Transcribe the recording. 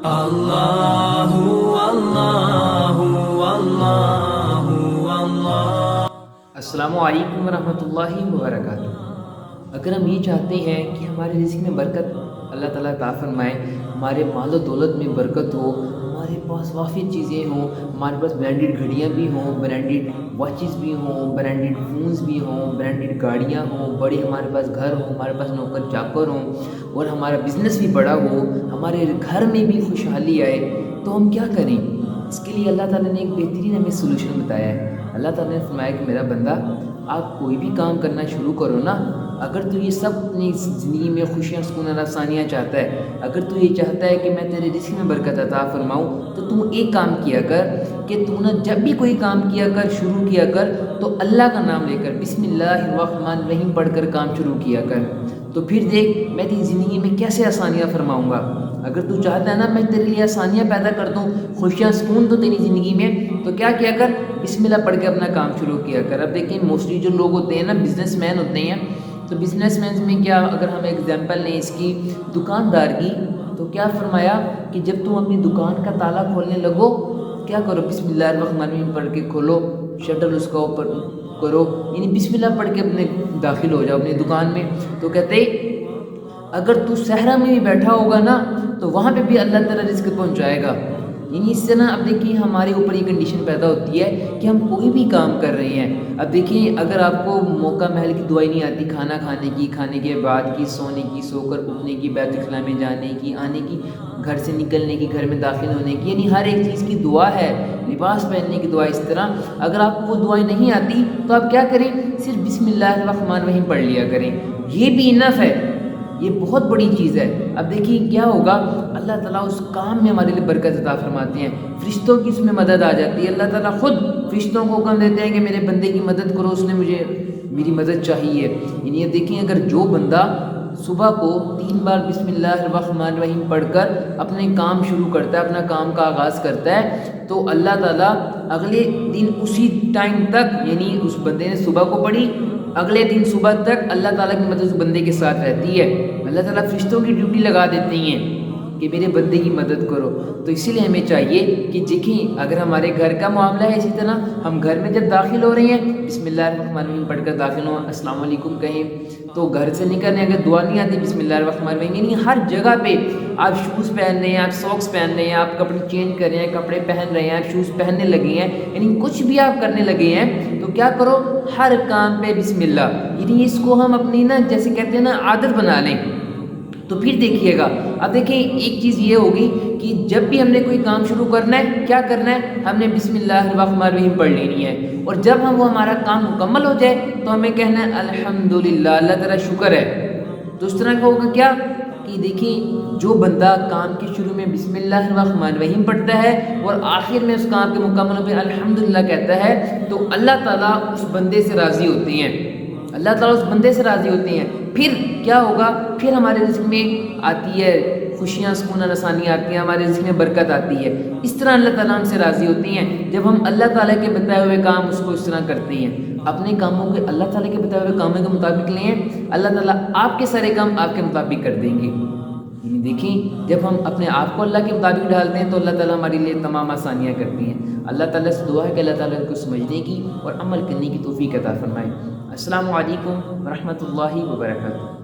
اللہ اللہ اللہ اللہ۔ السلام علیکم ورحمۃ اللہ وبرکاتہ۔ اگر ہم یہ چاہتے ہیں کہ ہمارے رزق میں برکت اللہ تعالیٰ عطا فرمائے، ہمارے مال و دولت میں برکت ہو، ہمارے پاس وافر چیزیں ہوں، ہمارے پاس برانڈڈ گھڑیاں بھی ہوں، برانڈڈ واچز بھی ہوں، برانڈڈ فونز بھی ہوں، برانڈڈ گاڑیاں ہوں، بڑے ہمارے پاس گھر ہوں، ہمارے پاس نوکر چاکر ہوں، اور ہمارا بزنس بھی بڑا ہو، ہمارے گھر میں بھی خوشحالی آئے، تو ہم کیا کریں؟ اس کے لیے اللہ تعالیٰ نے ایک بہترین ہمیں سلوشن بتایا ہے۔ اللہ تعالیٰ نے فرمایا کہ میرا بندہ، آپ کوئی بھی کام کرنا شروع کرو نا، اگر تو یہ سب اپنی زندگی میں خوشیاں، سکون اور آسانیاں چاہتا ہے، اگر تو یہ چاہتا ہے کہ میں تیرے رزق میں برکت عطا فرماؤں، تو تم ایک کام کیا کر کہ تو نے جب بھی کوئی کام کیا کر، شروع کیا کر، تو اللہ کا نام لے کر بسم اللہ الرحمن الرحیم پڑھ کر کام شروع کیا کر، تو پھر دیکھ میں تیری زندگی میں کیسے آسانیاں فرماؤں گا۔ اگر تو چاہتا ہے نا میں تیرے لیے آسانیاں پیدا کر دوں، خوشیاں سکون تو تیری زندگی میں، تو کیا کیا کر؟ بسم اللہ پڑھ کے اپنا کام شروع کیا کر۔ اب دیکھیں موسٹلی جو لوگ ہوتے ہیں نا، بزنس مین ہوتے ہیں، تو بزنس مینز میں کیا، اگر ہم ایگزامپل لیں اس کی دکاندار کی، تو کیا فرمایا کہ جب تم اپنی دکان کا تالا کھولنے لگو، کیا کرو؟ بسم اللہ الرحمن الرحیم پڑھ کے کھولو، شٹر اس کا اوپر کرو، یعنی بسم اللہ پڑھ کے اپنے داخل ہو جاؤ اپنی دکان میں۔ تو کہتے اگر تو صحرا میں بھی بیٹھا ہوگا نا، تو وہاں پہ بھی اللہ تعالیٰ رزق پہنچائے گا۔ یعنی اس سے نا اب دیکھیے ہمارے اوپر یہ کنڈیشن پیدا ہوتی ہے کہ ہم کوئی بھی کام کر رہے ہیں۔ اب دیکھیے اگر آپ کو موقع محل کی دعائی نہیں آتی، کھانا کھانے کی، کھانے کے بعد کی، سونے کی، سو کر اٹھنے کی، بیت الخلاء میں جانے کی، آنے کی، گھر سے نکلنے کی، گھر میں داخل ہونے کی، یعنی ہر ایک چیز کی دعا ہے، لباس پہننے کی دعا، اس طرح اگر آپ کو وہ دعائیں نہیں آتی تو آپ کیا کریں؟ صرف بسم اللہ الرحمن الرحیم پڑھ لیا کریں، یہ بھی انف ہے، یہ بہت بڑی چیز ہے۔ اب دیکھیے کیا ہوگا، اللہ تعالیٰ اس کام میں ہمارے لیے برکت عطا فرماتے ہیں، فرشتوں کی اس میں مدد آ جاتی ہے، اللہ تعالیٰ خود فرشتوں کو حکم دیتے ہیں کہ میرے بندے کی مدد کرو، اس نے مجھے میری مدد چاہیے۔ یعنی یہ دیکھیں اگر جو بندہ صبح کو 3 بار بسم اللہ الرحمن الرحیم پڑھ کر اپنے کام شروع کرتا ہے، اپنا کام کا آغاز کرتا ہے، تو اللہ تعالیٰ اگلے دن اسی ٹائم تک، یعنی اس بندے نے صبح کو پڑھی، اگلے دن صبح تک اللہ تعالیٰ کی مدد اس بندے کے ساتھ رہتی ہے۔ اللہ تعالیٰ فرشتوں کی ڈیوٹی لگا دیتے ہیں کہ میرے بندے کی مدد کرو۔ تو اسی لیے ہمیں چاہیے کہ دیکھیں اگر ہمارے گھر کا معاملہ ہے، اسی طرح ہم گھر میں جب داخل ہو رہے ہیں بسم اللہ الرحمن الرحیم پڑھ کر داخل ہوں، السلام علیکم کہیں، تو گھر سے نکلنے اگر دعا نہیں آتی بسم اللہ الرحمن الرحیم، یعنی ہر جگہ پہ آپ شوز پہن رہے ہیں، آپ ساکس پہن رہے ہیں، آپ کپڑے چینج کر رہے ہیں، کپڑے پہن رہے ہیں، آپ شوز پہننے لگے ہیں، یعنی کچھ بھی آپ کرنے لگے ہیں، تو کیا کرو؟ ہر کام پہ بسم اللہ، یعنی اس کو ہم اپنی نا جیسے کہتے ہیں نا عادت بنا لیں، تو پھر دیکھیے گا۔ اب دیکھیں ایک چیز یہ ہوگی کہ جب بھی ہم نے کوئی کام شروع کرنا ہے، کیا کرنا ہے؟ ہم نے بسم اللہ الرحمن الرحیم پڑھ لینی ہے، اور جب وہ ہمارا کام مکمل ہو جائے تو ہمیں کہنا ہے الحمدللہ، اللہ تعالیٰ شکر ہے۔ تو اس طرح کا ہوگا کیا کہ دیکھیں جو بندہ کام کے شروع میں بسم اللہ الرحمن الرحیم پڑھتا ہے اور آخر میں اس کام کے مکمل ہونے پہ الحمدللہ کہتا ہے، تو اللہ تعالیٰ اس بندے سے راضی ہوتے ہیں، اللہ تعالیٰ اس بندے سے راضی ہوتے ہیں۔ پھر کیا ہوگا؟ پھر ہمارے رزق میں آتی ہے خوشیاں، سکون اور آسانیاں آتی ہیں، ہمارے رزق میں برکت آتی ہے۔ اس طرح اللہ تعالیٰ ہم سے راضی ہوتے ہیں جب ہم اللہ تعالیٰ کے بتائے ہوئے کام اس کو اس طرح کرتے ہیں، اپنے کاموں کے اللہ تعالیٰ کے بتائے ہوئے کاموں کے مطابق لیں، اللہ تعالیٰ آپ کے سارے کام آپ کے مطابق کر دیں گے۔ یعنی دیکھیں جب ہم اپنے آپ کو اللہ کے مطابق ڈالتے ہیں تو اللہ تعالیٰ ہمارے لیے تمام آسانیاں کرتی ہیں۔ اللہ تعالیٰ سے دعا ہے کہ اللہ تعالیٰ کو سمجھنے کی اور عمل کرنے کی توفیق عطا فرمائے۔ السلام علیکم ورحمۃ اللہ وبرکاتہ۔